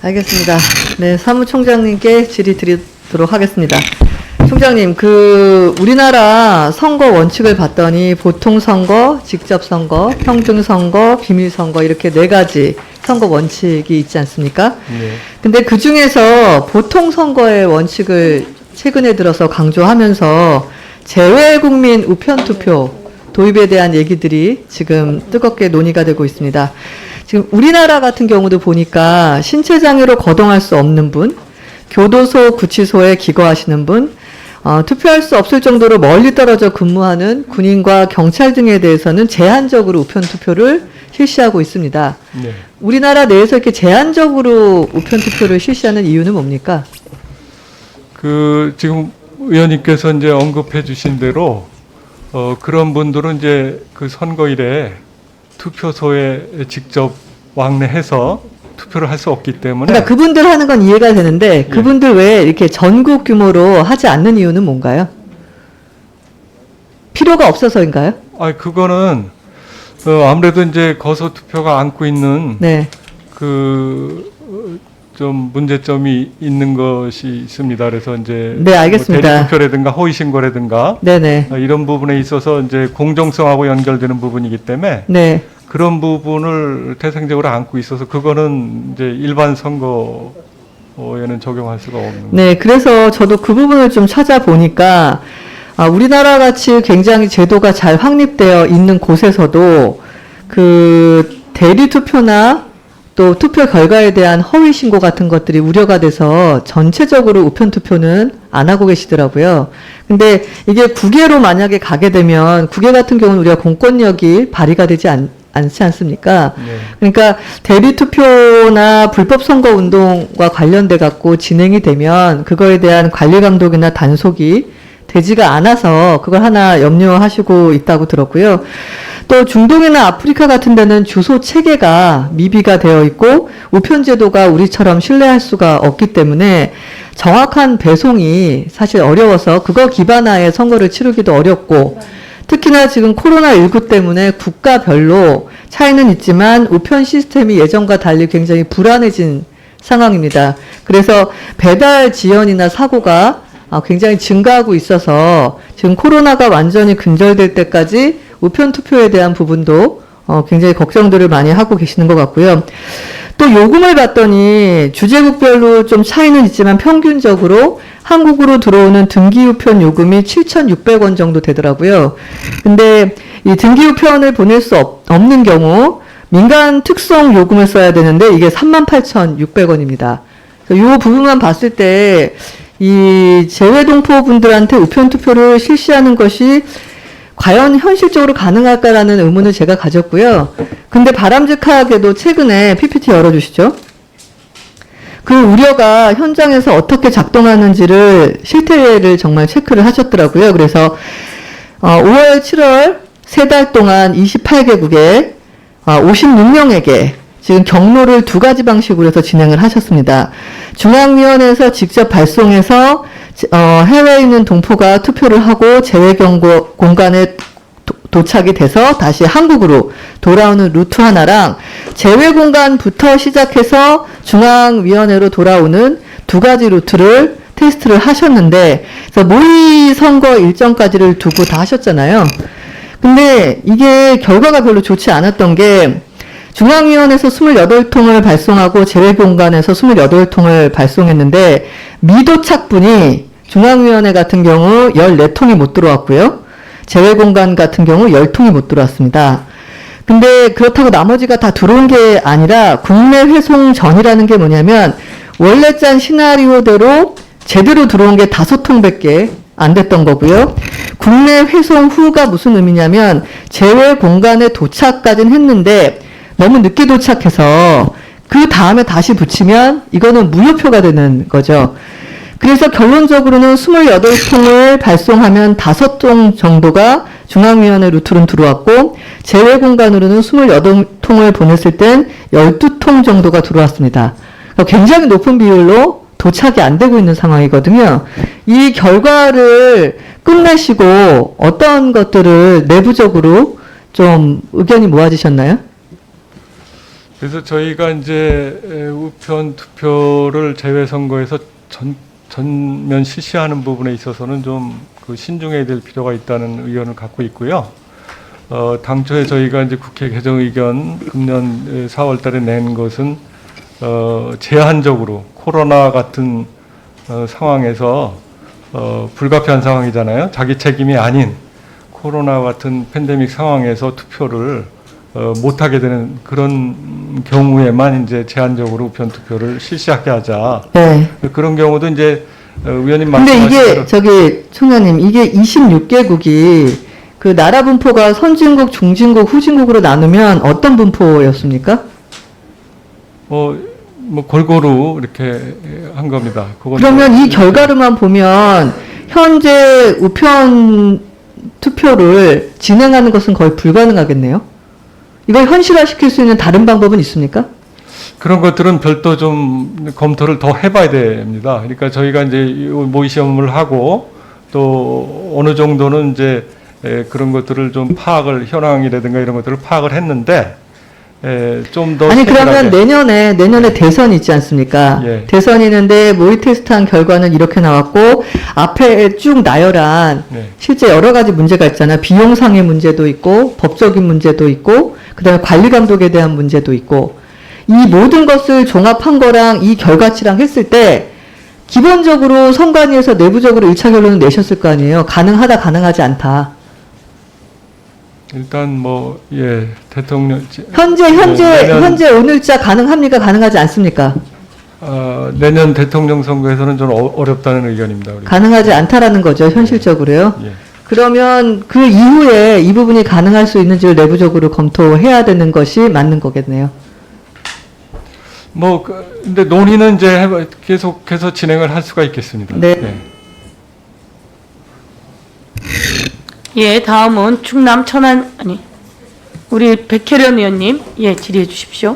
알겠습니다. 네, 사무총장님께 질의 드리도록 하겠습니다. 총장님, 우리나라 선거 원칙을 봤더니 보통선거, 직접선거, 평등선거, 비밀선거 이렇게 네 가지 선거 원칙이 있지 않습니까? 네. 근데 그 중에서 보통선거의 원칙을 최근에 들어서 강조하면서 재외국민 우편투표 도입에 대한 얘기들이 지금 뜨겁게 논의가 되고 있습니다. 지금 우리나라 같은 경우도 보니까 신체장애로 거동할 수 없는 분, 교도소, 구치소에 기거하시는 분, 투표할 수 없을 정도로 멀리 떨어져 근무하는 군인과 경찰 등에 대해서는 제한적으로 우편투표를 실시하고 있습니다. 네. 우리나라 내에서 이렇게 제한적으로 우편투표를 실시하는 이유는 뭡니까? 지금 의원님께서 이제 언급해 주신 대로, 그런 분들은 이제 그 선거일에 투표소에 직접 왕래해서 투표를 할 수 없기 때문에. 그러니까 그분들 하는 건 이해가 되는데, 그분들 왜 이렇게 전국 규모로 하지 않는 이유는 뭔가요? 필요가 없어서인가요? 그거는, 아무래도 이제 거소 투표가 안고 있는. 네. 좀 문제점이 있는 것이 있습니다. 그래서 이제. 네, 알겠습니다. 대리 투표라든가 허위 신고라든가. 네네. 이런 부분에 있어서 이제 공정성하고 연결되는 부분이기 때문에. 네. 그런 부분을 태생적으로 안고 있어서 그거는 이제 일반 선거에는 적용할 수가 없는. 네, 그래서 저도 그 부분을 좀 찾아보니까 우리나라 같이 굉장히 제도가 잘 확립되어 있는 곳에서도 대리 투표나 또 투표 결과에 대한 허위 신고 같은 것들이 우려가 돼서 전체적으로 우편 투표는 안 하고 계시더라고요. 근데 이게 국회로 만약에 가게 되면 국회 같은 경우는 우리가 공권력이 발휘가 되지 않지 않습니까? 네. 그러니까 대리 투표나 불법 선거 운동과 관련돼 갖고 진행이 되면 그거에 대한 관리 감독이나 단속이 되지가 않아서 그걸 하나 염려하시고 있다고 들었고요. 또 중동이나 아프리카 같은 데는 주소 체계가 미비가 되어 있고 우편 제도가 우리처럼 신뢰할 수가 없기 때문에 정확한 배송이 사실 어려워서 그거 기반하에 선거를 치르기도 어렵고, 특히나 지금 코로나19 때문에 국가별로 차이는 있지만 우편 시스템이 예전과 달리 굉장히 불안해진 상황입니다. 그래서 배달 지연이나 사고가 굉장히 증가하고 있어서 지금 코로나가 완전히 근절될 때까지 우편 투표에 대한 부분도 굉장히 걱정들을 많이 하고 계시는 것 같고요. 또 요금을 봤더니 주재국별로 좀 차이는 있지만 평균적으로 한국으로 들어오는 등기우편 요금이 7,600원 정도 되더라고요. 근데 이 등기우편을 보낼 수 없는 경우 민간 특성 요금을 써야 되는데 이게 38,600원입니다. 이 부분만 봤을 때 이 재외동포 분들한테 우편 투표를 실시하는 것이 과연 현실적으로 가능할까라는 의문을 제가 가졌고요. 근데 바람직하게도 최근에 PPT 열어주시죠. 그 우려가 현장에서 어떻게 작동하는지를 실태를 정말 체크를 하셨더라고요. 그래서 5월, 7월 3달 동안 28개국에 56명에게 지금 경로를 2가지 방식으로 해서 진행을 하셨습니다. 중앙위원회에서 직접 발송해서 해외에 있는 동포가 투표를 하고 재외공간에 도착이 돼서 다시 한국으로 돌아오는 루트 하나랑 재외공간부터 시작해서 중앙위원회로 돌아오는 2가지 루트를 테스트를 하셨는데, 그래서 모의 선거 일정까지를 두고 다 하셨잖아요. 근데 이게 결과가 별로 좋지 않았던 게 중앙위원회에서 28통을 발송하고 재외공간에서 28통을 발송했는데 미도착분이 중앙위원회 같은 경우 14통이 못 들어왔고요. 재외공간 같은 경우 10통이 못 들어왔습니다. 근데 그렇다고 나머지가 다 들어온 게 아니라 국내 회송 전이라는 게 뭐냐면 원래 짠 시나리오대로 제대로 들어온 게 5통밖에 안 됐던 거고요. 국내 회송 후가 무슨 의미냐면 재외공간에 도착까지는 했는데 너무 늦게 도착해서 그 다음에 다시 붙이면 이거는 무효표가 되는 거죠. 그래서 결론적으로는 28통을 발송하면 5통 정도가 중앙위원회 루트로 들어왔고 재외공간으로는 28통을 보냈을 땐 12통 정도가 들어왔습니다. 그러니까 굉장히 높은 비율로 도착이 안 되고 있는 상황이거든요. 이 결과를 끝내시고 어떤 것들을 내부적으로 좀 의견이 모아지셨나요? 그래서 저희가 이제 우편 투표를 재외선거에서 전면 실시하는 부분에 있어서는 좀 그 신중해야 될 필요가 있다는 의견을 갖고 있고요. 당초에 저희가 이제 국회 개정 의견 금년 4월 달에 낸 것은 제한적으로 코로나 같은 상황에서 불가피한 상황이잖아요. 자기 책임이 아닌 코로나 같은 팬데믹 상황에서 투표를 못하게 되는 그런 경우에만 이제 제한적으로 우편 투표를 실시하게 하자. 네. 그런 경우도 이제 의원님 말씀하신 근데 이게 저기 총장님 이게 26개국이 그 나라 분포가 선진국, 중진국, 후진국으로 나누면 어떤 분포였습니까? 뭐 골고루 이렇게 한 겁니다. 그러면 이 결과로만 보면 현재 우편 투표를 진행하는 것은 거의 불가능하겠네요. 이걸 현실화시킬 수 있는 다른 방법은 있습니까? 그런 것들은 별도 좀 검토를 더 해봐야 됩니다. 그러니까 저희가 이제 모의 시험을 하고 또 어느 정도는 이제 그런 것들을 좀 파악을 현황이라든가 이런 것들을 파악을 했는데 좀 더 아니 그러면 내년에 대선이 있지 않습니까? 예. 대선이 있는데 모의 테스트한 결과는 이렇게 나왔고 앞에 쭉 나열한 실제 여러 가지 문제가 있잖아요. 비용상의 문제도 있고 법적인 문제도 있고 그다음에 관리 감독에 대한 문제도 있고 이 모든 것을 종합한 거랑 이 결과치랑 했을 때 기본적으로 선관위에서 내부적으로 1차 결론을 내셨을 거 아니에요. 가능하다 가능하지 않다. 일단 대통령 현재 오늘자 가능합니까? 가능하지 않습니까? 내년 대통령 선거에서는 좀 어렵다는 의견입니다. 우리. 가능하지 않다라는 거죠, 현실적으로요. 예. 그러면 그 이후에 이 부분이 가능할 수 있는지를 내부적으로 검토해야 되는 것이 맞는 거겠네요. 근데 논의는 이제 계속해서 진행을 할 수가 있겠습니다. 네. 예, 다음은 충남 천안 우리 백혜련 의원님 질의해 주십시오.